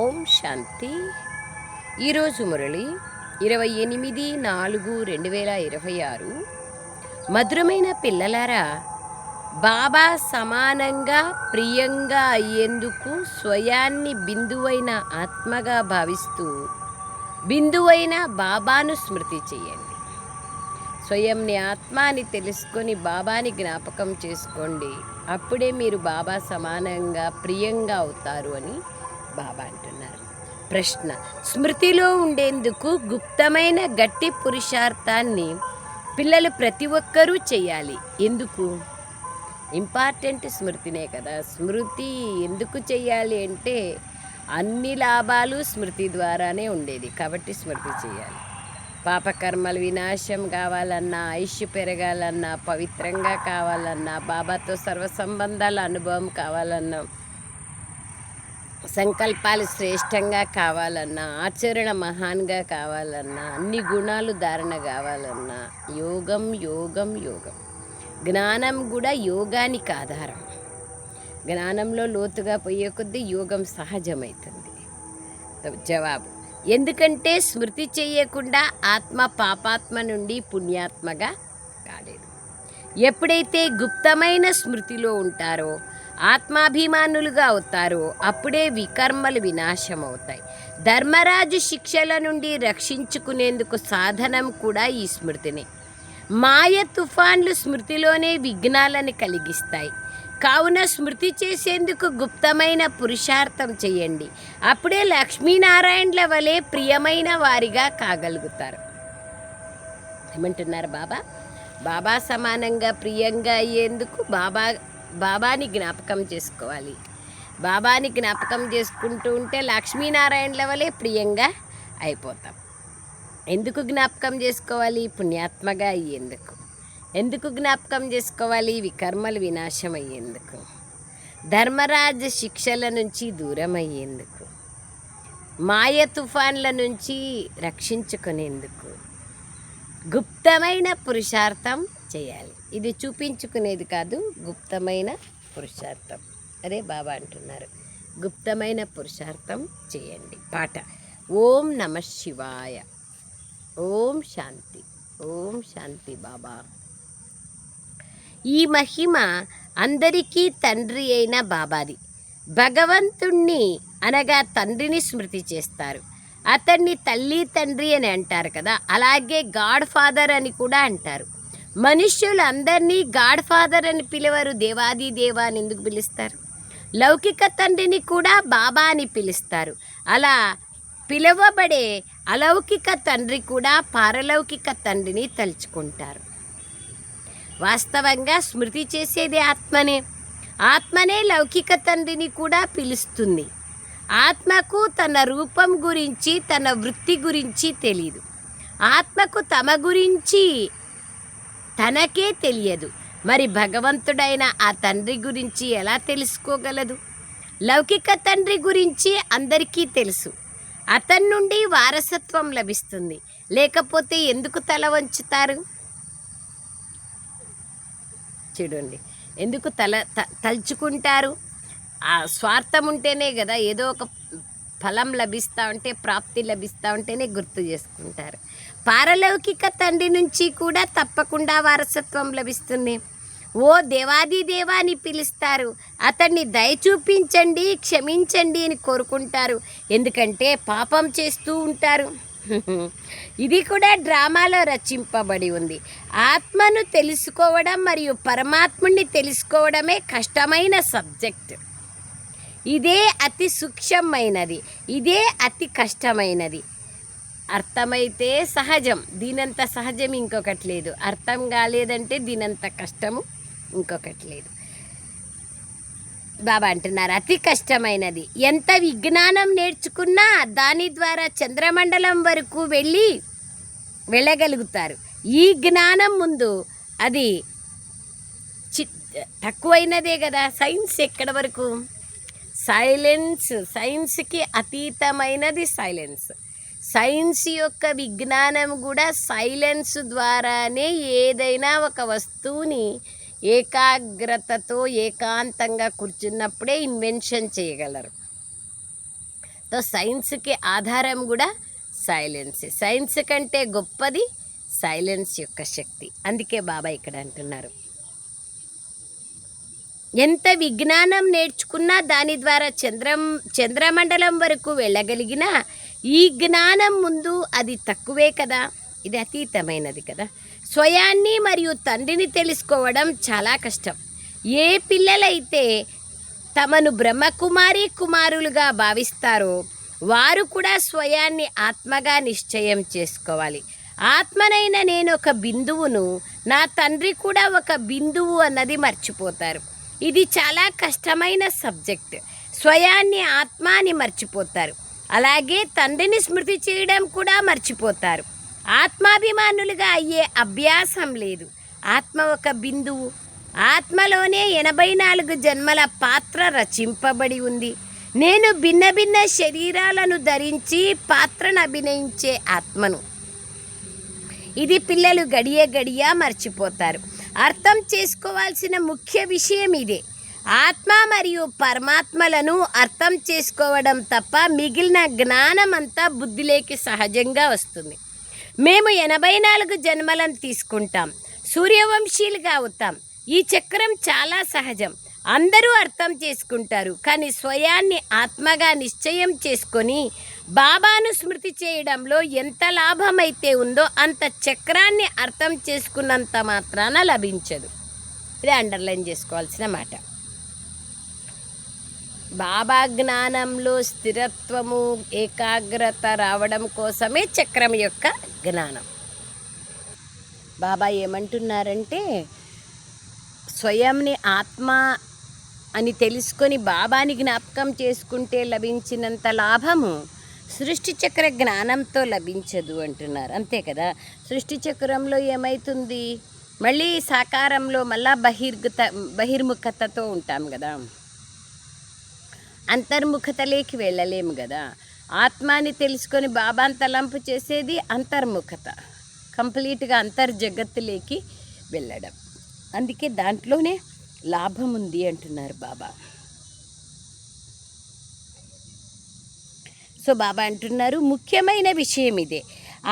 ఓం శాంతి. ఈరోజు మురళి 28/4/2026. మధురమైన పిల్లలారా, బాబా సమానంగా ప్రియంగా అయ్యేందుకు స్వయాన్ని బిందువైన ఆత్మగా భావిస్తూ బిందువైన బాబాను స్మృతి చేయండి. స్వయంని ఆత్మ అని తెలుసుకొని బాబాని జ్ఞాపకం చేసుకోండి. అప్పుడే మీరు బాబా సమానంగా ప్రియంగా అవుతారు అని బాబా అంటున్నారు. ప్రశ్న: స్మృతిలో ఉండేందుకు గుప్తమైన గట్టి పురుషార్థాన్ని పిల్లలు ప్రతి ఒక్కరూ చేయాలి. ఎందుకు? ఇంపార్టెంట్ స్మృతినే కదా. స్మృతి ఎందుకు చేయాలి అంటే అన్ని లాభాలు స్మృతి ద్వారానే ఉండేది, కాబట్టి స్మృతి చేయాలి. పాపకర్మలు వినాశం కావాలన్నా, ఆయుష్ పెరగాలన్నా, పవిత్రంగా కావాలన్నా, బాబాతో సర్వ సంబంధాల అనుభవం కావాలన్నా, సంకల్పాలు శ్రేష్టంగా కావాలన్నా, ఆచరణ మహాన్గా కావాలన్నా, అన్ని గుణాలు ధారణ కావాలన్నా యోగం యోగం యోగం. జ్ఞానం కూడా యోగానికి ఆధారం. జ్ఞానంలో లోతుగా పోయే కొద్దీ యోగం సహజమవుతుంది. జవాబు: ఎందుకంటే స్మృతి చేయకుండా ఆత్మ పాపాత్మ నుండి పుణ్యాత్మగా కాలేదు. ఎప్పుడైతే గుప్తమైన స్మృతిలో ఉంటారో, ఆత్మాభిమానులుగా అవుతారో, అప్పుడే వికర్మలు వినాశమవుతాయి. ధర్మరాజు శిక్షల నుండి రక్షించుకునేందుకు సాధనం కూడా ఈ స్మృతిని. మాయ తుఫాన్లు స్మృతిలోనే విఘ్నాలను కలిగిస్తాయి. కావున స్మృతి చేసేందుకు గుప్తమైన పురుషార్థం చేయండి. అప్పుడే లక్ష్మీనారాయణల వలె ప్రియమైన వారిగా కాగలుగుతారు. ఏమంటున్నారు బాబా? బాబా సమానంగా ప్రియంగా అయ్యేందుకు బాబాని జ్ఞాపకం చేసుకోవాలి. బాబాని జ్ఞాపకం చేసుకుంటూ ఉంటే లక్ష్మీనారాయణల వలె ప్రియంగా అయిపోతాం. ఎందుకు జ్ఞాపకం చేసుకోవాలి? పుణ్యాత్మగా అయ్యేందుకు. ఎందుకు జ్ఞాపకం చేసుకోవాలి? వికర్మలు వినాశం అయ్యేందుకు, ధర్మరాజు శిక్షల నుంచి దూరం అయ్యేందుకు, మాయ తుఫాన్ల నుంచి రక్షించుకునేందుకు గుప్తమైన పురుషార్థం చేయాలి. ఇది చూపించుకునేది కాదు, గుప్తమైన పురుషార్థం. అదే బాబా అంటున్నారు, గుప్తమైన పురుషార్థం చేయండి. పాట: ఓం నమః శివాయ. ఓం శాంతి. ఓం శాంతి. బాబా ఈ మహిమ అందరికీ తండ్రి అయిన బాబాది. భగవంతుణ్ణి అనగా తండ్రిని స్మృతి చేస్తారు. అతన్ని తల్లి తండ్రి అని అంటారు కదా, అలాగే గాడ్ ఫాదర్ అని కూడా అంటారు. మనుష్యులు అందరినీ గాడ్ ఫాదర్ అని పిలవరు, దేవాది దేవా అని ఎందుకు పిలుస్తారు? లౌకిక తండ్రిని కూడా బాబా అని పిలుస్తారు. అలా పిలువబడే అలౌకిక తండ్రి కూడా పారలౌకిక తండ్రిని తలుచుకుంటారు. వాస్తవంగా స్మృతి చేసేది ఆత్మనే. ఆత్మనే లౌకిక తండ్రిని కూడా పిలుస్తుంది. ఆత్మకు తన రూపం గురించి, తన వృత్తి గురించి తెలియదు. ఆత్మకు తమ గురించి తనకే తెలియదు. మరి భగవంతుడైన ఆ తండ్రి గురించి ఎలా తెలుసుకోగలదు? లౌకిక తండ్రి గురించి అందరికీ తెలుసు. అతని నుండి వారసత్వం లభిస్తుంది. లేకపోతే ఎందుకు తల వంచుతారు? చూడండి, ఎందుకు తలుచుకుంటారు? ఆ స్వార్థం ఉంటేనే కదా ఏదో ఒక ఫలం లభిస్తూ ఉంటే, ప్రాప్తి లభిస్తూ ఉంటేనే గుర్తు చేసుకుంటారు. పారలౌకిక తండ్రి నుంచి కూడా తప్పకుండా వారసత్వం లభిస్తుంది. ఓ దేవాది దేవా అని పిలుస్తారు. అతన్ని దయ చూపించండి, క్షమించండి అని కోరుకుంటారు. ఎందుకంటే పాపం చేస్తూ ఉంటారు. ఇది కూడా డ్రామాలో రచింపబడి ఉంది. ఆత్మను తెలుసుకోవడం మరియు పరమాత్ముని తెలుసుకోవడమే కష్టమైన సబ్జెక్ట్. ఇదే అతి సూక్ష్మమైనది, ఇదే అతి కష్టమైనది. అర్థమైతే సహజం, దీనంత సహజం ఇంకొకటి లేదు. అర్థం కాలేదంటే దీనంత కష్టము ఇంకొకటి లేదు. బాబా అంటున్నారు, అతి కష్టమైనది. ఎంత విజ్ఞానం నేర్చుకున్నా దాని ద్వారా చంద్రమండలం వరకు వెళ్ళగలుగుతారు. ఈ జ్ఞానం ముందు అది తక్కువైనదే కదా. సైన్స్ ఎక్కడి వరకు? సైలెన్స్. సైన్స్కి అతీతమైనది సైలెన్స్. సైన్స్ యొక్క విజ్ఞానం కూడా సైలెన్స్ ద్వారానే ఏదైనా ఒక వస్తువుని ఏకాగ్రతతో ఏకాంతంగా కూర్చున్నప్పుడే ఇన్వెన్షన్ చేయగలరు. సైన్స్కి ఆధారం కూడా సైలెన్స్. సైన్స్ కంటే గొప్పది సైలెన్స్ యొక్క శక్తి. అందుకే బాబా ఇక్కడ అంటున్నారు, ఎంత విజ్ఞానం నేర్చుకున్నా దాని ద్వారా చంద్రమండలం వరకు వెళ్ళగలిగినా ఈ జ్ఞానం ముందు అది తక్కువే కదా, ఇది అతీతమైనది కదా. స్వయాన్ని మరియు తండ్రిని తెలుసుకోవడం చాలా కష్టం. ఏ పిల్లలైతే తమను బ్రహ్మకుమారి కుమారులుగా భావిస్తారో వారు కూడా స్వయాన్ని ఆత్మగా నిశ్చయం చేసుకోవాలి. ఆత్మనైన నేను ఒక బిందువును, నా తండ్రి కూడా ఒక బిందువు అన్నది మర్చిపోతారు. ఇది చాలా కష్టమైన సబ్జెక్ట్. స్వయాన్ని ఆత్మ అని మర్చిపోతారు. అలాగే తండ్రిని స్మృతి చేయడం కూడా మర్చిపోతారు. ఆత్మాభిమానులుగా అయ్యే అభ్యాసం లేదు. ఆత్మ ఒక బిందువు. ఆత్మలోనే 84 జన్మల పాత్ర రచింపబడి ఉంది. నేను భిన్న భిన్న శరీరాలను ధరించి పాత్రను అభినయించే ఆత్మను. ఇది పిల్లలు గడియ గడియ మర్చిపోతారు. అర్థం చేసుకోవాల్సిన ముఖ్య విషయం ఇదే. ఆత్మ మరియు పరమాత్మలను అర్థం చేసుకోవడం తప్ప మిగిలిన జ్ఞానం అంతా బుద్ధిలోకి సహజంగా వస్తుంది. మేము 84 జన్మలను తీసుకుంటాం, సూర్యవంశీలుగా అవుతాం. ఈ చక్రం చాలా సహజం, అందరూ అర్థం చేసుకుంటారు. కానీ స్వయాన్ని ఆత్మగా నిశ్చయం చేసుకొని బాబాను స్మృతి చేయడంలో ఎంత లాభమైతే ఉందో అంత చక్రాన్ని అర్థం చేసుకున్నంత మాత్రాన లభించదు. ఇది అండర్లైన్ చేసుకోవాల్సిన మాట. బాబా జ్ఞానంలో స్థిరత్వము, ఏకాగ్రత రావడం కోసమే చక్రం యొక్క జ్ఞానం. బాబా ఏమంటున్నారంటే, స్వయంని ఆత్మ అని తెలుసుకొని బాబాని జ్ఞాపకం చేసుకుంటే లభించినంత లాభము సృష్టి చక్ర జ్ఞానంతో లభించదు అంటున్నారు. అంతే కదా. సృష్టి చక్రంలో ఏమవుతుంది, మళ్ళీ సాకారంలో మళ్ళా బహిర్ముఖతతో ఉంటాం కదా, అంతర్ముఖతలోకి వెళ్ళలేము కదా. ఆత్మాని తెలుసుకొని బాబాని తలంపు చేసేది అంతర్ముఖత, కంప్లీట్గా అంతర్జగత్తులోకి వెళ్ళడం. అందుకే దాంట్లోనే లాభం ఉంది అంటున్నారు బాబా. సో బాబా అంటున్నారు, ముఖ్యమైన విషయం ఇదే.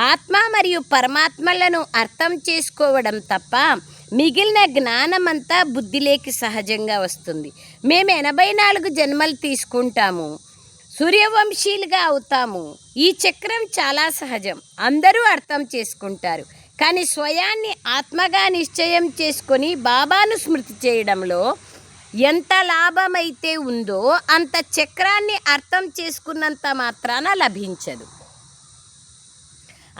ఆత్మ మరియు పరమాత్మలను అర్థం చేసుకోవడం తప్ప మిగిలిన జ్ఞానమంతా బుద్ధిలోకి సహజంగా వస్తుంది. మేము 84 జన్మలు తీసుకుంటాము, సూర్యవంశీలుగా అవుతాము. ఈ చక్రం చాలా సహజం, అందరూ అర్థం చేసుకుంటారు. కానీ స్వయాన్ని ఆత్మగా నిశ్చయం చేసుకొని బాబాను స్మృతి చేయడంలో ఎంత లాభమైతే ఉందో అంత చక్రాన్ని అర్థం చేసుకున్నంత మాత్రాన లభించదు.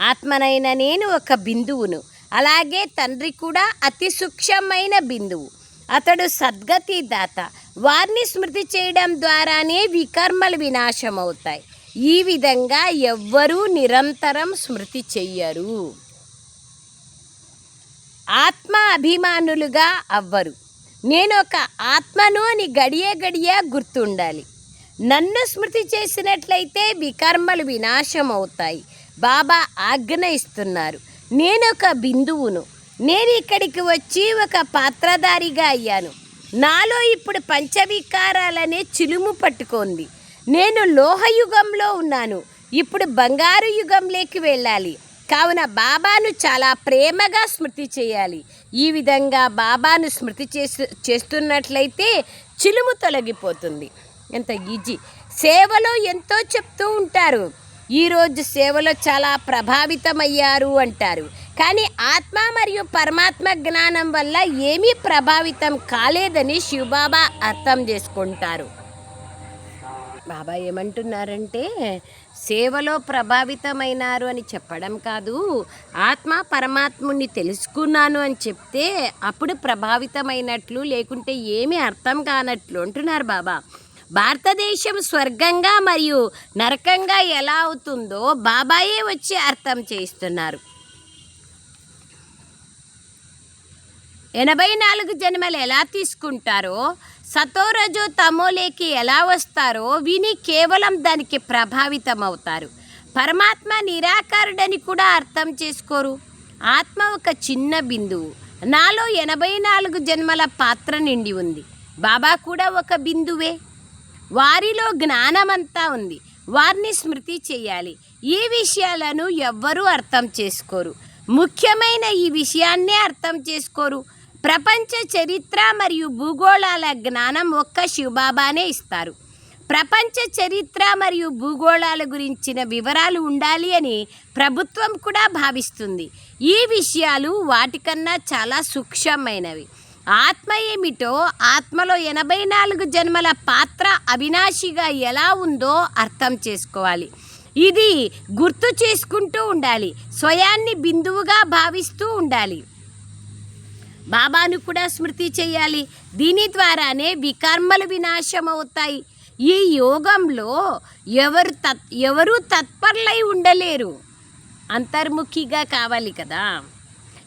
ఆత్మనైన నేను ఒక బిందువును, అలాగే తండ్రి కూడా అతి సూక్ష్మమైన బిందువు. అతడు సద్గతి దాత. వారిని స్మృతి చేయడం ద్వారానే వికర్మలు వినాశం అవుతాయి. ఈ విధంగా ఎవ్వరూ నిరంతరం స్మృతి చెయ్యరు. ఆత్మ అభిమానులుగా అవ్వరు. నేను ఒక ఆత్మను అని గడియ గడియ గుర్తుండాలి. నన్ను స్మృతి చేసినట్లయితే వికర్మలు వినాశం అవుతాయి. బాబా ఆజ్ఞ ఇస్తున్నారు. నేను ఒక బిందువును. నేను ఇక్కడికి వచ్చి ఒక పాత్రధారిగా అయ్యాను. నాలో ఇప్పుడు పంచవికారాలనే చిలుము పట్టుకోంది. నేను లోహయుగంలో ఉన్నాను, ఇప్పుడు బంగారు యుగంలోకి వెళ్ళాలి. కావున బాబాను చాలా ప్రేమగా స్మృతి చేయాలి. ఈ విధంగా బాబాను స్మృతి చేస్తున్నట్లయితే చిలుము తొలగిపోతుంది. ఎంత ఈజీ. సేవలో ఎంతో చెప్తూ ఉంటారు, ఈరోజు సేవలో చాలా ప్రభావితమయ్యారు అంటారు. కానీ ఆత్మ మరియు పరమాత్మ జ్ఞానం వల్ల ఏమీ ప్రభావితం కాలేదని శివబాబా అర్థం చేసుకుంటారు. బాబా ఏమంటున్నారంటే, సేవలో ప్రభావితమైనారు అని చెప్పడం కాదు, ఆత్మ పరమాత్ముని తెలుసుకున్నాను అని చెప్తే అప్పుడు ప్రభావితమైనట్లు, లేకుంటే ఏమీ అర్థం కానట్లు అంటున్నారు బాబా. భారతదేశం స్వర్గంగా మరియు నరకంగా ఎలా అవుతుందో బాబాయే వచ్చి అర్థం చేయిస్తున్నారు. 84 జన్మలు ఎలా తీసుకుంటారో, సతోరజో తమోలేకి ఎలా వస్తారో విని కేవలం దానికి ప్రభావితం అవుతారు. పరమాత్మ నిరాకారుడని కూడా అర్థం చేసుకోరు. ఆత్మ ఒక చిన్న బిందువు. నాలో 84 జన్మల పాత్ర నిండి ఉంది. బాబా కూడా ఒక బిందువే. వారిలో జ్ఞానమంతా ఉంది. వారిని స్మృతి చేయాలి. ఈ విషయాలను ఎవ్వరూ అర్థం చేసుకోరు. ముఖ్యమైన ఈ విషయాన్నే అర్థం చేసుకోరు. ప్రపంచ చరిత్ర మరియు భూగోళాల జ్ఞానం ఒక్క శివబాబానే ఇస్తారు. ప్రపంచ చరిత్ర మరియు భూగోళాల గురించిన వివరాలు ఉండాలి అని ప్రభుత్వం కూడా భావిస్తుంది. ఈ విషయాలు వాటికన్నా చాలా సూక్ష్మమైనవి. ఆత్మ ఏమిటో, ఆత్మలో 84 జన్మల పాత్ర అవినాశిగా ఎలా ఉందో అర్థం చేసుకోవాలి. ఇది గుర్తు చేసుకుంటూ ఉండాలి. స్వయాన్ని బిందువుగా భావిస్తూ ఉండాలి. బాబాను కూడా స్మృతి చేయాలి. దీని ద్వారానే వికర్మలు వినాశం అవుతాయి. ఈ యోగంలో ఎవరు తత్పరులై ఉండలేరు. అంతర్ముఖిగా కావాలి కదా.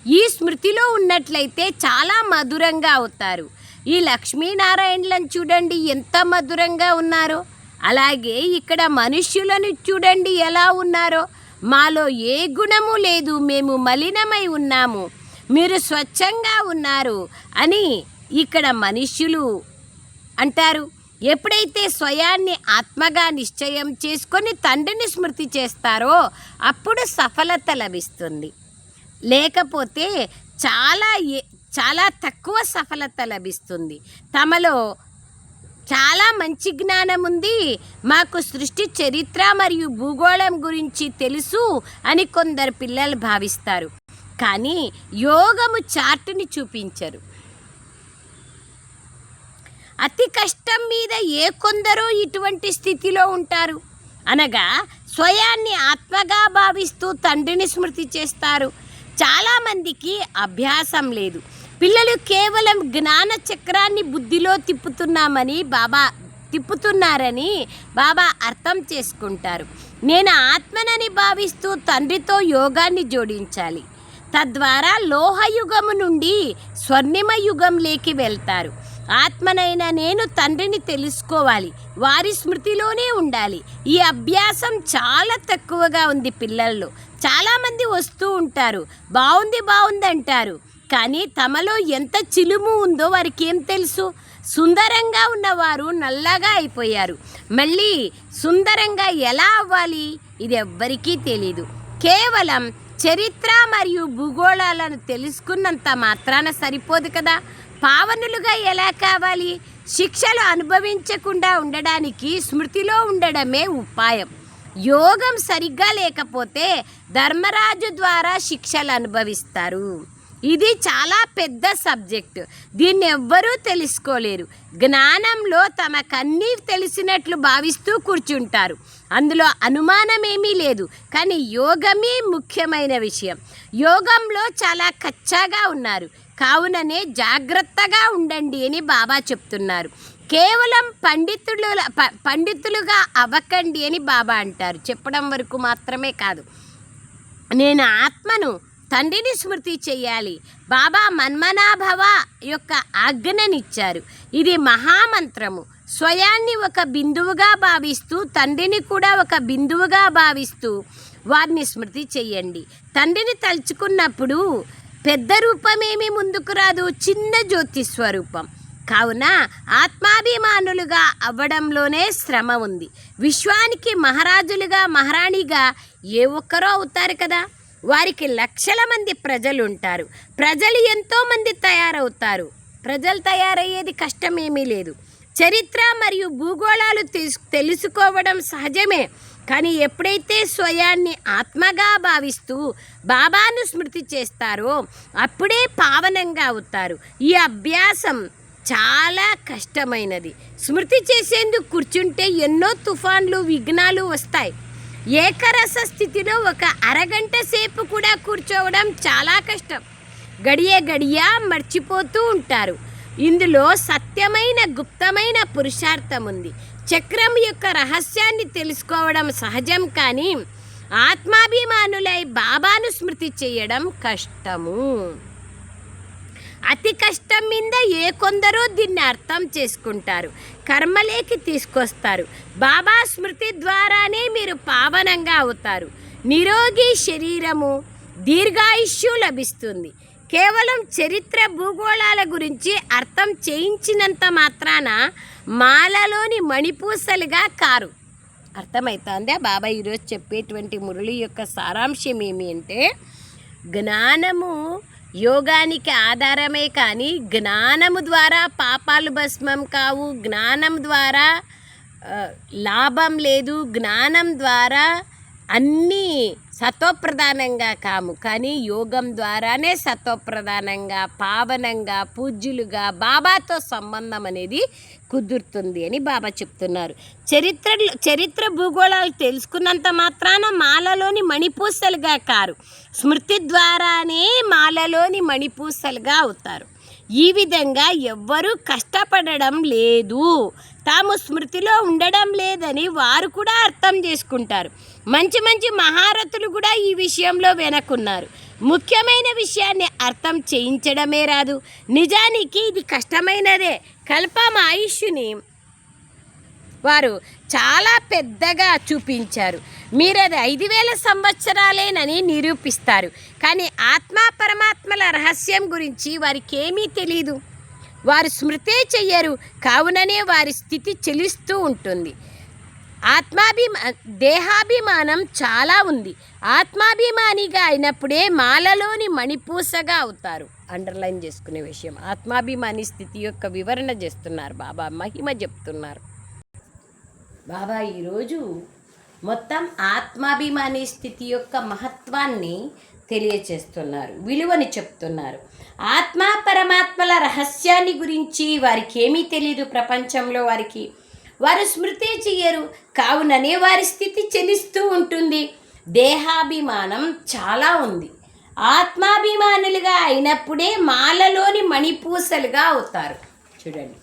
ఈ స్మృతిలో ఉన్నట్లయితే చాలా మధురంగా అవుతారు. ఈ లక్ష్మీనారాయణలను చూడండి ఎంత మధురంగా ఉన్నారో. అలాగే ఇక్కడ మనుష్యులను చూడండి ఎలా ఉన్నారో. మాలో ఏ గుణము లేదు, మేము మలినమై ఉన్నాము, మీరు స్వచ్ఛంగా ఉన్నారు అని ఇక్కడ మనుష్యులు అంటారు. ఎప్పుడైతే స్వయాన్ని ఆత్మగా నిశ్చయం చేసుకొని తండ్రిని స్మృతి చేస్తారో అప్పుడు సఫలత లభిస్తుంది. లేకపోతే చాలా తక్కువ సఫలత లభిస్తుంది. తమలో చాలా మంచి జ్ఞానం ఉంది, మాకు సృష్టి చరిత్ర మరియు భూగోళం గురించి తెలుసు అని కొందరు పిల్లలు భావిస్తారు. కానీ యోగము చార్టుని చూపించరు. అతి కష్టం మీద కొందరో ఇటువంటి స్థితిలో ఉంటారు. అనగా స్వయాన్ని ఆత్మగా భావిస్తూ తండ్రిని స్మృతి చేస్తారు. చాలామందికి అభ్యాసం లేదు. పిల్లలు కేవలం జ్ఞాన చక్రాన్ని బుద్ధిలో తిప్పుతున్నారని బాబా అర్థం చేసుకుంటారు. నేను ఆత్మనని భావిస్తూ తండ్రితో యోగాన్ని జోడించాలి. తద్వారా లోహయుగము నుండి స్వర్ణిమ యుగంలోకి వెళ్తారు. ఆత్మనైనా నేను తండ్రిని తెలుసుకోవాలి, వారి స్మృతిలోనే ఉండాలి. ఈ అభ్యాసం చాలా తక్కువగా ఉంది పిల్లల్లో. చాలామంది వస్తూ ఉంటారు, బాగుంది అంటారు. కానీ తమలో ఎంత చిలుము ఉందో వారికి ఏం తెలుసు? సుందరంగా ఉన్నవారు నల్లగా అయిపోయారు. మళ్ళీ సుందరంగా ఎలా అవ్వాలి ఇది ఎవ్వరికీ తెలీదు. కేవలం చరిత్ర మరియు భూగోళాలను తెలుసుకున్నంత మాత్రాన సరిపోదు కదా. పావనులుగా ఎలా కావాలి? శిక్షలు అనుభవించకుండా ఉండడానికి స్మృతిలో ఉండడమే ఉపాయం. యోగం సరిగ్గా లేకపోతే ధర్మరాజు ద్వారా శిక్షలు అనుభవిస్తారు. ఇది చాలా పెద్ద సబ్జెక్టు. దీన్ని ఎవ్వరూ తెలుసుకోలేరు. జ్ఞానంలో తమకన్నీ తెలిసినట్లు భావిస్తూ కూర్చుంటారు. అందులో అనుమానమేమీ లేదు. కానీ యోగమే ముఖ్యమైన విషయం. యోగంలో చాలా కచ్చాగా ఉన్నారు. కావుననే జాగ్రత్తగా ఉండండి అని బాబా చెప్తున్నారు. కేవలం పండితులుగా అవ్వకండి అని బాబా అంటారు. చెప్పడం వరకు మాత్రమే కాదు. నేను ఆత్మను, తండ్రిని స్మృతి చేయాలి. బాబా మన్మనాభవ యొక్క ఆజ్ఞనిచ్చారు. ఇది మహామంత్రము. స్వయాన్ని ఒక బిందువుగా భావిస్తూ తండ్రిని కూడా ఒక బిందువుగా భావిస్తూ వారిని స్మృతి చెయ్యండి. తండ్రిని తలుచుకున్నప్పుడు పెద్ద రూపమేమీ ముందుకు రాదు, చిన్న జ్యోతి స్వరూపం. కావున ఆత్మాభిమానులుగా అవ్వడంలోనే శ్రమ ఉంది. విశ్వానికి మహారాజులుగా మహారాణిగా ఒక్కరో అవుతారు కదా. వారికి లక్షల మంది ప్రజలు ఉంటారు. ప్రజలు ఎంతోమంది తయారవుతారు. ప్రజలు తయారయ్యేది కష్టమేమీ లేదు. చరిత్ర మరియు భూగోళాలు తెలుసుకోవడం సహజమే. కానీ ఎప్పుడైతే స్వయాన్ని ఆత్మగా భావిస్తూ బాబాను స్మృతి చేస్తారో అప్పుడే పావనంగా అవుతారు. ఈ అభ్యాసం చాలా కష్టమైనది. స్మృతి చేసేందుకు కూర్చుంటే ఎన్నో తుఫాన్లు, విఘ్నాలు వస్తాయి. ఏకరస స్థితిలో ఒక అరగంట సేపు కూడా కూర్చోవడం చాలా కష్టం. గడియ మర్చిపోతూ ఉంటారు. ఇందులో సత్యమైన గుప్తమైన పురుషార్థం ఉంది. చక్రం యొక్క రహస్యాన్ని తెలుసుకోవడం సహజం. కానీ ఆత్మాభిమానులై బాబాను స్మృతి చేయడం కష్టము. అతి కష్టం మీద కొందరో దీన్ని అర్థం చేసుకుంటారు, కర్మలేకి తీసుకొస్తారు. బాబా స్మృతి ద్వారానే మీరు పావనంగా అవుతారు. నిరోగి శరీరము, దీర్ఘాయుష్యు లభిస్తుంది. కేవలం చరిత్ర భూగోళాల గురించి అర్థం చేయించినంత మాత్రాన మాలలోని మణిపూసలుగా కారు. అర్థమవుతుందా? బాబా ఈరోజు చెప్పేటువంటి మురళి యొక్క సారాంశం ఏమి అంటే, జ్ఞానము యోగానికి ఆధారమే, కానీ జ్ఞానము ద్వారా పాపాలు భస్మం కావు, జ్ఞానం ద్వారా లాభం లేదు, జ్ఞానం ద్వారా అన్నీ సత్వప్రధానంగా కాము, కానీ యోగం ద్వారానే సత్వప్రధానంగా, పావనంగా, పూజ్యులుగా బాబాతో సంబంధం అనేది కుదురుతుంది అని బాబా చెప్తున్నారు. చరిత్ర భూగోళాలు తెలుసుకున్నంత మాత్రాన మాలలోని మణిపూసలుగా కారు, స్మృతి ద్వారానే మాలలోని మణిపూసలుగా అవుతారు. ఈ విధంగా ఎవ్వరూ కష్టపడడం లేదు, తాము స్మృతిలో ఉండడం లేదని వారు కూడా అర్థం చేసుకుంటారు. మంచి మంచి మహారథులు కూడా ఈ విషయంలో వెనకున్నారు. ముఖ్యమైన విషయాన్ని అర్థం చేయించడమే రాదు. నిజానికి ఇది కష్టమైనదే. కల్పం ఆయుష్ని వారు చాలా పెద్దగా చూపించారు. మీరు అది 5000 సంవత్సరాలేనని నిరూపిస్తారు, కానీ ఆత్మ పరమాత్మల రహస్యం గురించి వారికి ఏమీ తెలీదు. వారు స్మృతే చెయ్యరు, కావుననే వారి స్థితి చెలిస్తూ ఉంటుంది. దేహాభిమానం చాలా ఉంది. ఆత్మాభిమానిగా అయినప్పుడే మాలలోని మణిపూసగా అవుతారు. అండర్లైన్ చేసుకునే విషయం, ఆత్మాభిమాని స్థితి యొక్క వివరణ చేస్తున్నారు బాబా, మహిమ చెప్తున్నారు బాబా. ఈరోజు మొత్తం ఆత్మాభిమాని స్థితి యొక్క మహత్వాన్ని తెలియచేస్తున్నారు, విలువని చెప్తున్నారు. ఆత్మ పరమాత్మల రహస్యాన్ని గురించి వారికి ఏమీ తెలియదు. ప్రపంచంలో వారు స్మృతి చెయ్యరు, కావుననే వారి స్థితి చెలిస్తూ ఉంటుంది. దేహాభిమానం చాలా ఉంది. ఆత్మాభిమానులుగా అయినప్పుడే మాలలోని మణిపూసలుగా అవుతారు. చూడండి,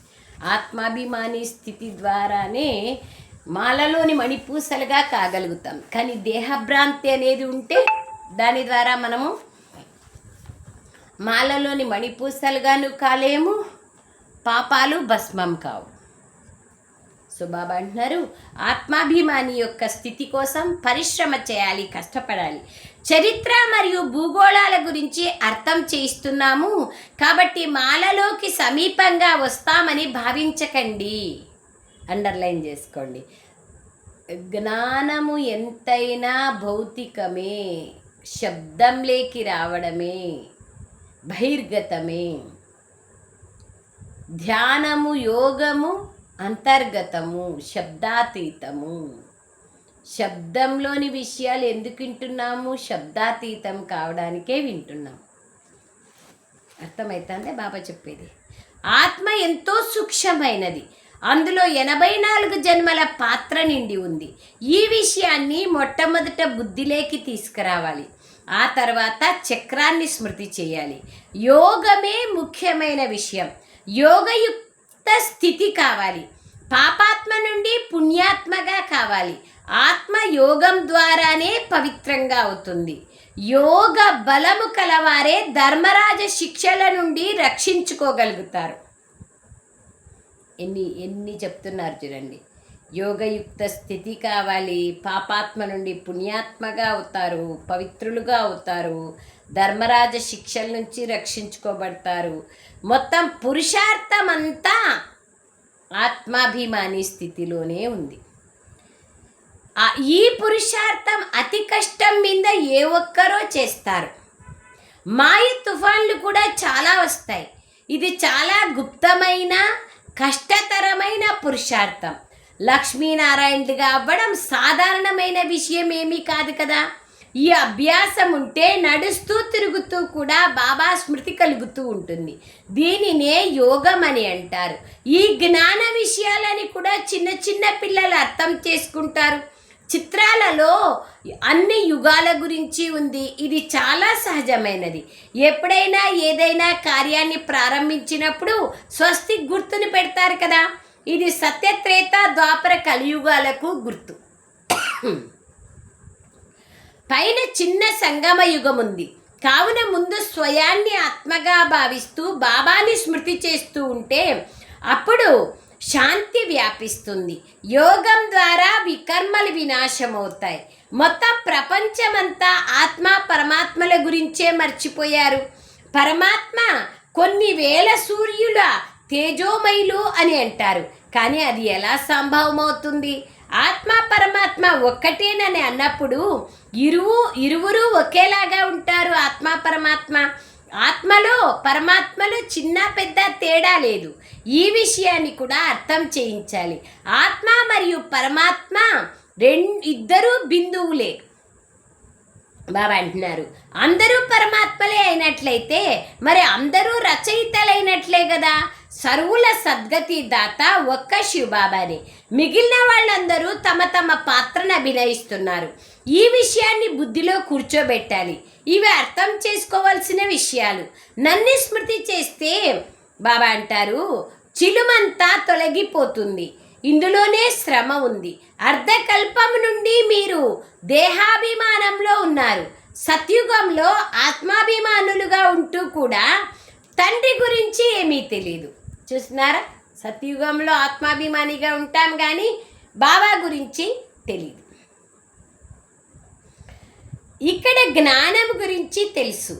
ఆత్మాభిమాని స్థితి ద్వారానే మాలలోని మణిపూసలుగా కాగలుగుతాం, కానీ దేహభ్రాంతి అనేది ఉంటే దాని ద్వారా మనము మాలలోని మణిపూసలుగాను కాలేము, పాపాలు భస్మం కావు. సో బాబా అంటున్నారు, ఆత్మాభిమాని యొక్క స్థితి కోసం పరిశ్రమ చేయాలి, కష్టపడాలి. చరిత్ర మరియు భూగోళాల గురించి అర్థం చేయిస్తున్నాము, కాబట్టి మాలలోకి సమీపంగా వస్తామని భావించకండి. అండర్లైన్ చేసుకోండి. జ్ఞానము ఎంతైనా భౌతికమే, శబ్దంలోకి రావడమే, బహిర్గతమే. ధ్యానము యోగము అంతర్గతము, శబ్దాతీతము. శబ్దంలోని విషయాలు ఎందుకు వింటున్నాము? శబ్దాతీతం కావడానికే వింటున్నాం. అర్థమవుతుందే బాబా చెప్పేది. ఆత్మ ఎంతో సూక్ష్మమైనది, అందులో 84 జన్మల పాత్ర నిండి ఉంది. ఈ విషయాన్ని మొట్టమొదట బుద్ధిలోకి తీసుకురావాలి, ఆ తర్వాత చక్రాన్ని స్మృతి చేయాలి. యోగమే ముఖ్యమైన విషయం. యోగయుక్త స్థితి కావాలి, పాపాత్మ నుండి పుణ్యాత్మగా కావాలి. ఆత్మ యోగం ద్వారానే పవిత్రంగా అవుతుంది. యోగ బలము కలవారే ధర్మరాజ శిక్షల నుండి రక్షించుకోగలుగుతారు. ఎన్ని చెప్తున్నారు చూడండి. యోగయుక్త స్థితి కావాలి, పాపాత్మ నుండి పుణ్యాత్మగా అవుతారు, పవిత్రులుగా అవుతారు, ధర్మరాజ శిక్షల నుంచి రక్షించుకోబడతారు. మొత్తం పురుషార్థం అంతా ఆత్మాభిమాని స్థితిలోనే ఉంది. ఈ పురుషార్థం అతి కష్టం మీద ఏ ఒక్కరో చేస్తారు. మాయ తుఫాన్లు కూడా చాలా వస్తాయి. ఇది చాలా గుప్తమైన కష్టతరమైన పురుషార్థం. లక్ష్మీనారాయణుడిగా అవ్వడం సాధారణమైన విషయం ఏమీ కాదు కదా. ఈ అభ్యాసం ఉంటే నడుస్తూ తిరుగుతూ కూడా బాబా స్మృతి కలుగుతూ ఉంటుంది. దీనినే యోగం అని అంటారు. ఈ జ్ఞాన విషయాలని కూడా చిన్న చిన్న పిల్లలు అర్థం చేసుకుంటారు. చిత్రాలలో అన్ని యుగాల గురించి ఉంది. ఇది చాలా సహజమైనది. ఎప్పుడైనా ఏదైనా కార్యాన్ని ప్రారంభించినప్పుడు స్వస్తి గుర్తుని పెడతారు కదా. ఇది సత్యత్రేత ద్వాపర కలియుగాలకు గుర్తు. పైన చిన్న సంగమ యుగం ఉంది, కావున ముందు స్వయాన్ని ఆత్మగా భావిస్తూ బాబాని స్మృతి చేస్తూ ఉంటే అప్పుడు శాంతి వ్యాపిస్తుంది. యోగం ద్వారా వికర్మలు వినాశమవుతాయి. మొత్తం ప్రపంచమంతా ఆత్మ పరమాత్మల గురించే మర్చిపోయారు. పరమాత్మ కొన్ని వేల సూర్యుల తేజోమయులు అని అంటారు, కానీ అది ఎలా సంభవమవుతుంది? ఆత్మ పరమాత్మ ఒక్కటేనని అన్నప్పుడు ఇరువురు ఒకేలాగా ఉంటారు. ఆత్మ పరమాత్మ, ఆత్మలో పరమాత్మలో చిన్న పెద్ద తేడా లేదు. ఈ విషయాన్ని కూడా అర్థం చేయించాలి. ఆత్మ మరియు పరమాత్మ ఇద్దరూ బిందువులే. బాబా అంటున్నారు, అందరూ పరమాత్మలే అయినట్లయితే మరి అందరూ రచయితలైనట్లే కదా. సర్వుల సద్గతి దాత ఒక్క శివబాబానే. మిగిలిన వాళ్ళందరూ తమ తమ పాత్రను అభినయిస్తున్నారు. ఈ విషయాన్ని బుద్ధిలో కూర్చోబెట్టాలి. ఇవి అర్థం చేసుకోవాల్సిన విషయాలు. నన్ను స్మృతి చేస్తే బాబా అంటారు, చిలుమంతా తొలగిపోతుంది. ఇందులోనే శ్రమ ఉంది. అర్ధకల్పం నుండి మీరు దేహాభిమానంలో ఉన్నారు. సత్యుగంలో ఆత్మాభిమానులుగా ఉంటూ కూడా తండ్రి గురించి ఏమీ తెలియదు. చూస్తున్నారా, సత్యుగంలో ఆత్మాభిమానిగా ఉంటాం కానీ బాబా గురించి తెలియదు. ఇక్కడ జ్ఞానం గురించి తెలుసు,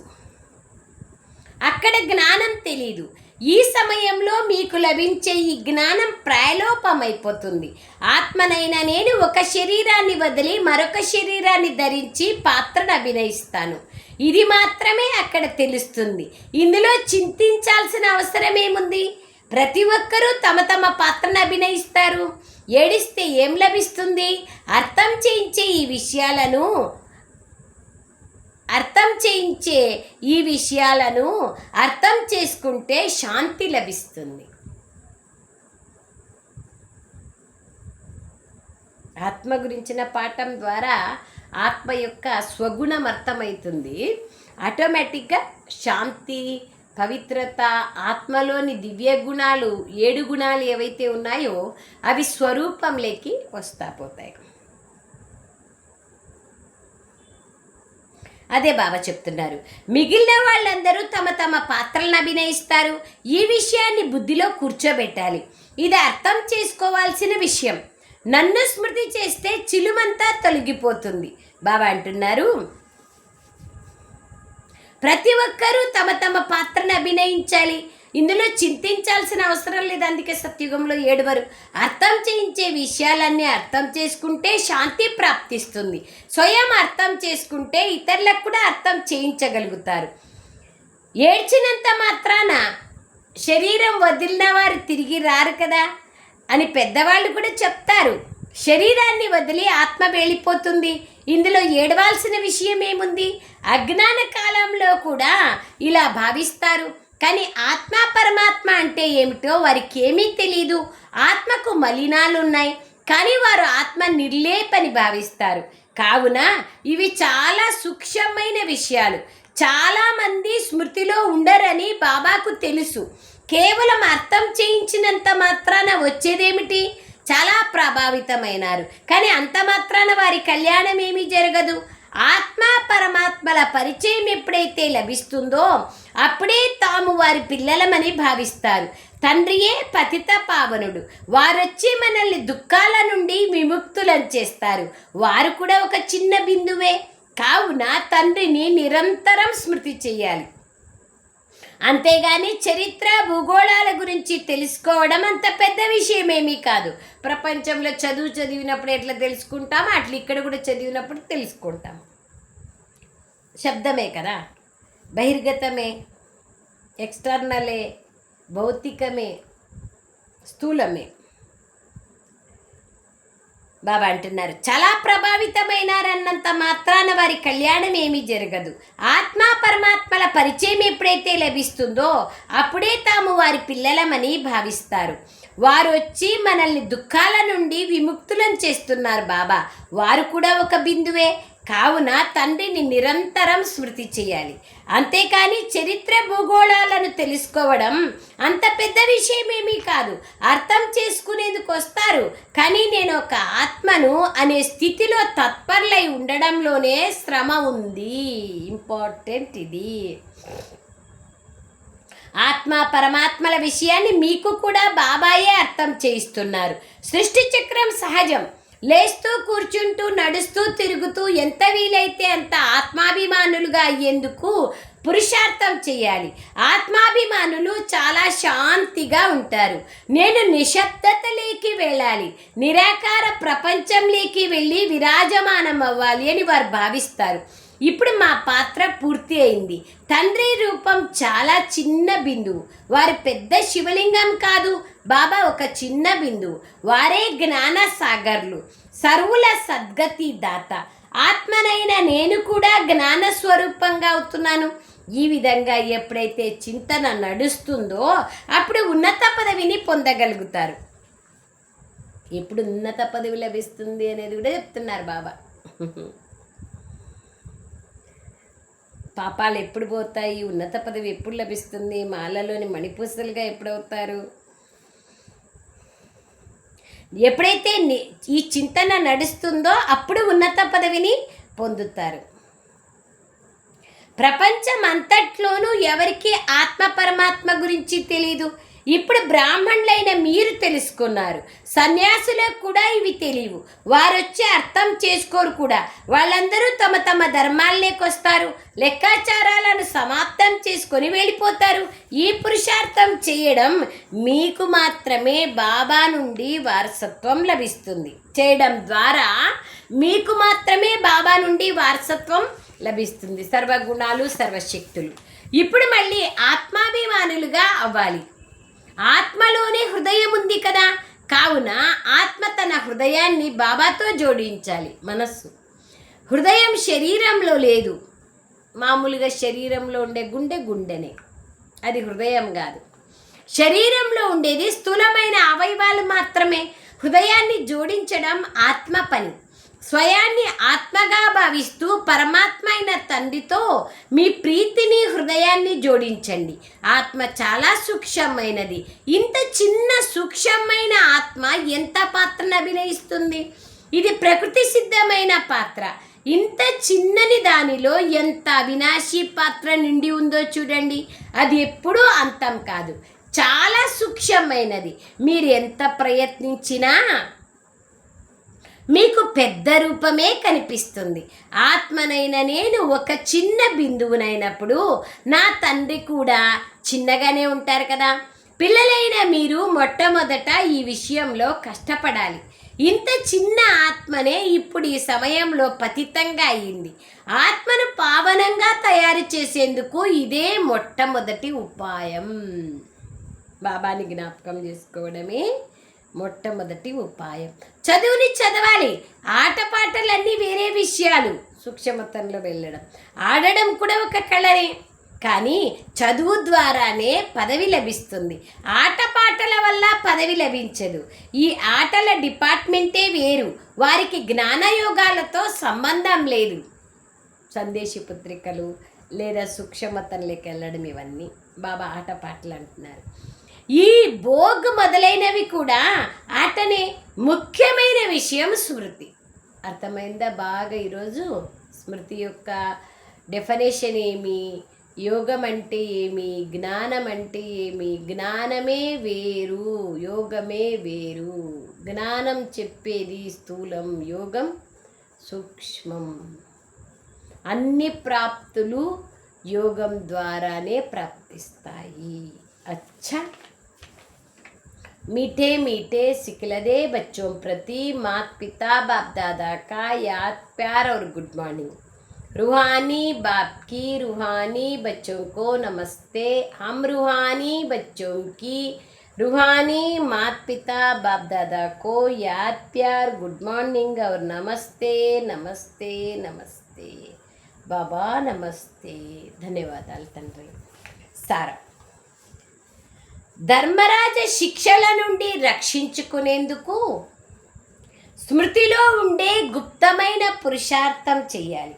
అక్కడ జ్ఞానం తెలీదు. ఈ సమయంలో మీకు లభించే ఈ జ్ఞానం ప్రాయలోపమైపోతుంది. ఆత్మనైన నేను ఒక శరీరాన్ని వదిలి మరొక శరీరాన్ని ధరించి పాత్రను అభినయిస్తాను. ఇది మాత్రమే అక్కడ తెలుస్తుంది. ఇందులో చింతించాల్సిన అవసరం ఏముంది? ప్రతి ఒక్కరూ తమ తమ పాత్రను అభినయిస్తారు. ఏడిస్తే ఏం లభిస్తుంది? అర్థం చేయించే ఈ విషయాలను అర్థం చేసుకుంటే శాంతి లభిస్తుంది. ఆత్మ గురించిన పాఠం ద్వారా ఆత్మ యొక్క స్వగుణం అర్థమవుతుంది. ఆటోమేటిక్గా శాంతి, పవిత్రత, ఆత్మలోని దివ్య గుణాలు 7 గుణాలు ఏవైతే ఉన్నాయో అవి స్వరూపంలోకి వస్తా పోతాయి. అదే బాబా చెప్తున్నారు, మిగిలిన వాళ్ళందరూ తమ తమ పాత్రలను అభినయిస్తారు. ఈ విషయాన్ని బుద్ధిలో కూర్చోబెట్టాలి. ఇది అర్థం చేసుకోవాల్సిన విషయం. నన్ను స్మృతి చేస్తే చిలుమంతా తొలగిపోతుంది. బాబా అంటున్నారు, ప్రతి ఒక్కరూ తమ తమ పాత్రను అభినయించాలి. ఇందులో చింతించాల్సిన అవసరం లేదు. అందుకే సత్యుగంలో 7 అర్థం చేయించే విషయాలన్నీ అర్థం చేసుకుంటే శాంతి ప్రాప్తిస్తుంది. స్వయం అర్థం చేసుకుంటే ఇతరులకు కూడా అర్థం చేయించగలుగుతారు. ఏడ్చినంత మాత్రాన శరీరం వదిలిన వారు తిరిగి రారు కదా అని పెద్దవాళ్ళు కూడా చెప్తారు. శరీరాన్ని వదిలి ఆత్మ వెళ్ళిపోతుంది. ఇందులో ఏడవాల్సిన విషయం ఏముంది? అజ్ఞాన కాలంలో కూడా ఇలా భావిస్తారు. కానీ ఆత్మ పరమాత్మ అంటే ఏమిటో వారికి ఏమీ తెలీదు. ఆత్మకు మలినాలు ఉన్నాయి కానీ వారు ఆత్మ నిర్లేపని భావిస్తారు. కావున ఇవి చాలా సూక్ష్మమైన విషయాలు. చాలామంది స్మృతిలో ఉండరని బాబాకు తెలుసు. కేవలం అర్థం చేయించినంత మాత్రాన వచ్చేదేమిటి? చాలా ప్రభావితమైనారు కానీ అంత మాత్రాన వారి కళ్యాణం ఏమీ జరగదు. ఆత్మ పరమాత్మల పరిచయం ఎప్పుడైతే లభిస్తుందో అప్పుడే తాము వారి పిల్లలమని భావిస్తారు. తండ్రియే పతిత పావనుడు. వారొచ్చి మనల్ని దుఃఖాల నుండి విముక్తులను చేస్తారు. వారు కూడా ఒక చిన్న బిందువే. కావున తండ్రిని నిరంతరం స్మృతి చేయాలి. అంతేగాని చరిత్ర, భూగోళాల గురించి తెలుసుకోవడం అంత పెద్ద విషయమేమీ కాదు. ప్రపంచంలో చదివినప్పుడు ఎట్లా తెలుసుకుంటామో అట్లా ఇక్కడ కూడా చదివినప్పుడు తెలుసుకుంటాం. శబ్దమే కదా, బహిర్గతమే, ఎక్స్టర్నలే, భౌతికమే, స్థూలమే. బాబా అంటున్నారు, చాలా ప్రభావితమైనారన్నంత మాత్రాన వారి కళ్యాణం ఏమీ జరగదు. ఆత్మ పరమాత్మల పరిచయం ఎప్పుడైతే లభిస్తుందో అప్పుడే తాము వారి పిల్లలమని భావిస్తారు. వారు వచ్చి మనల్ని దుఃఖాల నుండి విముక్తులను చేస్తున్నారు బాబా. వారు కూడా ఒక బిందువే. కావున తండ్రిని నిరంతరం స్మృతి చేయాలి. అంతేకాని చరిత్ర, భూగోళాలను తెలుసుకోవడం అంత పెద్ద విషయమేమీ కాదు. అర్థం చేసుకునేందుకు వస్తారు కానీ నేను ఒక ఆత్మను అనే స్థితిలో తత్పరులై ఉండడంలోనే శ్రమ ఉంది. ఇంపార్టెంట్ ఇది. ఆత్మ పరమాత్మల విషయాన్ని మీకు కూడా బాబాయే అర్థం చేయిస్తున్నారు. సృష్టి చక్రం సహజం. లేస్తూ, కూర్చుంటూ, నడుస్తూ, తిరుగుతూ ఎంత వీలైతే అంత ఆత్మాభిమానులుగా అయ్యేందుకు పురుషార్థం చేయాలి. ఆత్మాభిమానులు చాలా శాంతిగా ఉంటారు. నేను నిశ్శబ్దతలోకి వెళ్ళాలి, నిరాకార ప్రపంచంలోకి వెళ్ళి విరాజమానం అవ్వాలి అని వారు భావిస్తారు. ఇప్పుడు మా పాత్ర పూర్తి అయింది. తండ్రి రూపం చాలా చిన్న బిందువు, వారి పెద్ద శివలింగం కాదు. బాబా ఒక చిన్న బిందువు, వారే జ్ఞాన సాగర్లు, సర్వుల సద్గతి దాత. ఆత్మనైన నేను కూడా జ్ఞాన స్వరూపంగా అవుతున్నాను. ఈ విధంగా ఎప్పుడైతే చింతన నడుస్తుందో అప్పుడు ఉన్నత పదవిని పొందగలుగుతారు. ఎప్పుడు ఉన్నత పదవి లభిస్తుంది అనేది కూడా చెప్తున్నారు బాబా. పాపాలు ఎప్పుడు పోతాయి, ఉన్నత పదవి ఎప్పుడు లభిస్తుంది, మాలలోని మణిపూసలుగా ఎప్పుడవుతారు. ఎప్పుడైతే ఈ చింతన నడుస్తుందో అప్పుడు ఉన్నత పదవిని పొందుతారు. ప్రపంచం అంతట్లోనూ ఎవరికి ఆత్మ పరమాత్మ గురించి తెలీదు. ఇప్పుడు బ్రాహ్మణులైన మీరు తెలుసుకున్నారు. సన్యాసులకు కూడా ఇవి తెలియవు. వారొచ్చి అర్థం చేసుకోరు కూడా. వాళ్ళందరూ తమ తమ ధర్మాల్లోకి వస్తారు, లెక్కాచారాలను సమాప్తం చేసుకొని వెళ్ళిపోతారు. ఈ పురుషార్థం చేయడం మీకు మాత్రమే బాబా నుండి వారసత్వం లభిస్తుంది. చేయడం ద్వారా మీకు మాత్రమే బాబా నుండి వారసత్వం లభిస్తుంది. సర్వగుణాలు, సర్వశక్తులు. ఇప్పుడు మళ్ళీ ఆత్మాభిమానులుగా అవ్వాలి. ఆత్మలోనే హృదయం ఉంది కదా, కావున ఆత్మ తన హృదయాన్ని బాబాతో జోడించాలి. మనస్సు, హృదయం శరీరంలో లేదు. మామూలుగా శరీరంలో ఉండే గుండెనే, అది హృదయం కాదు. శరీరంలో ఉండేది స్థూలమైన అవయవాలు మాత్రమే. హృదయాన్ని జోడించడం ఆత్మ పని. స్వయాన్ని ఆత్మగా భావిస్తూ పరమాత్మ అయిన తండ్రితో మీ ప్రీతిని, హృదయాన్ని జోడించండి. ఆత్మ చాలా సూక్ష్మమైనది. ఇంత చిన్న సూక్ష్మమైన ఆత్మ ఎంత పాత్రను అభినయిస్తుంది? ఇది ప్రకృతి సిద్ధమైన పాత్ర. ఇంత చిన్నని దానిలో ఎంత అవినాశి పాత్ర నిండి ఉందో చూడండి. అది ఎప్పుడూ అంతం కాదు, చాలా సూక్ష్మమైనది. మీరు ఎంత ప్రయత్నించినా మీకు పెద్ద రూపమే కనిపిస్తుంది. ఆత్మనైన నేను ఒక చిన్న బిందువునైనప్పుడు నా తండ్రి కూడా చిన్నగానే ఉంటారు కదా. పిల్లలైన మీరు మొట్టమొదట ఈ విషయంలో కష్టపడాలి. ఇంత చిన్న ఆత్మనే ఇప్పుడు ఈ సమయంలో పతితంగా అయింది. ఆత్మను పావనంగా తయారు చేసేందుకు ఇదే మొట్టమొదటి ఉపాయం. బాబాని జ్ఞాపకం చేసుకోవడమే మొట్టమొదటి ఉపాయం. చదువుని చదవాలి. ఆటపాటలన్నీ వేరే విషయాలు. సూక్ష్మతంలో వెళ్ళడం, ఆడడం కూడా ఒక కళనే. కానీ చదువు ద్వారానే పదవి లభిస్తుంది. ఆటపాటల వల్ల పదవి లభించదు. ఈ ఆటల డిపార్ట్మెంటే వేరు. వారికి జ్ఞానయోగాలతో సంబంధం లేదు. సందేశీ పుత్రికలు లేదా సూక్ష్మతంలోకి వెళ్ళడం, ఇవన్నీ బాబా ఆటపాటలు అంటున్నారు. ఈ భోగ్ మొదలైనవి కూడా ఆటనే. ముఖ్యమైన విషయం స్మృతి. అర్థమైందా బాగా? ఈరోజు స్మృతి యొక్క డెఫినేషన్ ఏమి, యోగం అంటే ఏమి, జ్ఞానం అంటే ఏమి? జ్ఞానమే వేరు, యోగమే వేరు. జ్ఞానం చెప్పేది స్థూలం, యోగం సూక్ష్మం. అన్ని ప్రాప్తులు యోగం ద్వారానే ప్రాప్తిస్తాయి. अच्छा, मीठे मीठे सिखलदे बच्चों प्रति माता पिता बाप दादा का याद, प्यार और गुड मॉर्निंग. रूहानी बाप की रूहानी बच्चों को नमस्ते. हम रूहानी बच्चों की रूहानी माता पिता बाप दादा को याद, प्यार, गुड मॉर्निंग और नमस्ते नमस्ते नमस्ते. बाबा नमस्ते. ధన్యవాదాలు తండ్రి. సారా, ధర్మరాజ శిక్షల నుండి రక్షించుకునేందుకు స్మృతిలో ఉండే గుప్తమైన పురుషార్థం చేయాలి.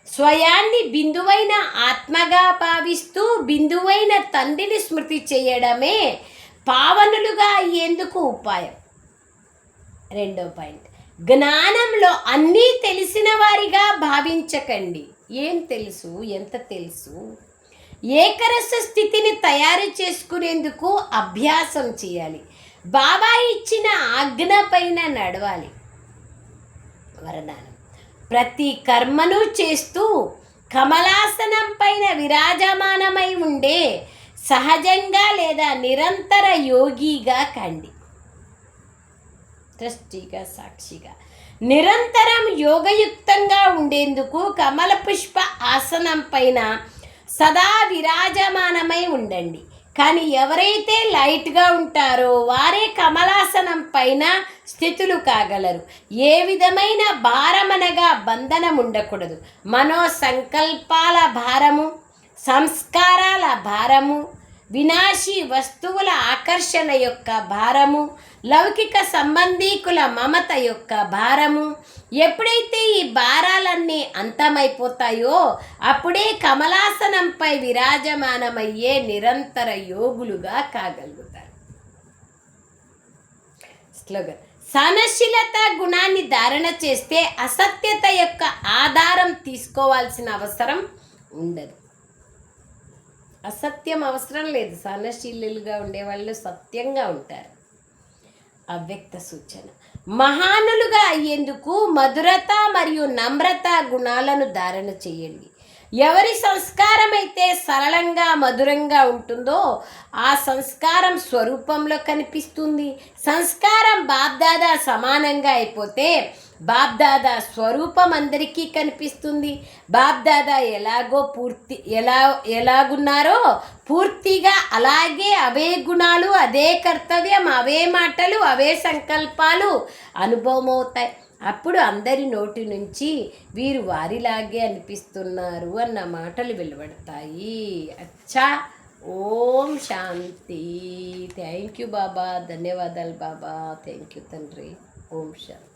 స్వయాన్ని బిందువైన ఆత్మగా భావిస్తూ బిందువైన తండ్రిని స్మృతి చేయడమే పావనులుగా అయ్యేందుకు ఉపాయం. రెండో పాయింట్, జ్ఞానంలో అన్నీ తెలిసిన వారిగా భావించకండి. ఏం తెలుసు, ఎంత తెలుసు? ఏకరస స్థితిని తయారు చేసుకునేందుకు అభ్యాసం చేయాలి. బాబా ఇచ్చిన ఆజ్ఞ పైన నడవాలి. వరదానం, ప్రతి కర్మను చేస్తూ కమలాసనం పైన విరాజమానమై ఉండే సహజంగా లేదా నిరంతర యోగిగా కండి. ట్రస్టీగా, సాక్షిగా నిరంతరం యోగయుక్తంగా ఉండేందుకు కమల పుష్ప ఆసనం పైన సదా విరాజమానమై ఉండండి. కానీ ఎవరైతే లైట్గా ఉంటారో వారే కమలాసనం పైన స్థితులు కాగలరు. ఏ విధమైన భారమనగా బంధనం ఉండకూడదు. మనో సంకల్పాల భారము, సంస్కారాల భారము, వినాశీ వస్తువుల ఆకర్షణ యొక్క భారము, లౌకిక సంబంధీకుల మమత యొక్క భారము, ఎప్పుడైతే ఈ భారాలన్నీ అంతమైపోతాయో అప్పుడే కమలాసనంపై విరాజమానమయ్యే నిరంతర యోగులుగా కాగలుగుతారు. స్లోగన్: సహనశీలత గుణాన్ని ధారణ చేస్తే అసత్యత యొక్క ఆధారం తీసుకోవాల్సిన అవసరం ఉండదు. అసత్యం అవసరం లేదు. సహనశీలుగా ఉండేవాళ్ళు సత్యంగా ఉంటారు. అవ్యక్త సూచన: మహానులుగా అయ్యేందుకు మధురత మరియు నమ్రత గుణాలను ధారణ చేయండి. ఎవరి సంస్కారం అయితే సరళంగా మధురంగా ఉంటుందో ఆ సంస్కారం స్వరూపంలో కనిపిస్తుంది. సంస్కారం బాబ్దాదా సమానంగా అయిపోతే బాబ్దాదా స్వరూపం అందరికీ కనిపిస్తుంది. బాబ్దాదా ఎలాగున్నారో పూర్తిగా అలాగే అవే గుణాలు, అదే కర్తవ్యం, అవే మాటలు, అవే సంకల్పాలు అనుభవం అవుతాయి. అప్పుడు అందరి నోటి నుంచి వీరు వారిలాగే అనిపిస్తున్నారు అన్న మాటలు వెలువడతాయి. అచ్చా, ఓం శాంతి. థ్యాంక్ యూ బాబా. ధన్యవాదాలు బాబా. థ్యాంక్ యూ తండ్రి. ఓం శాంతి.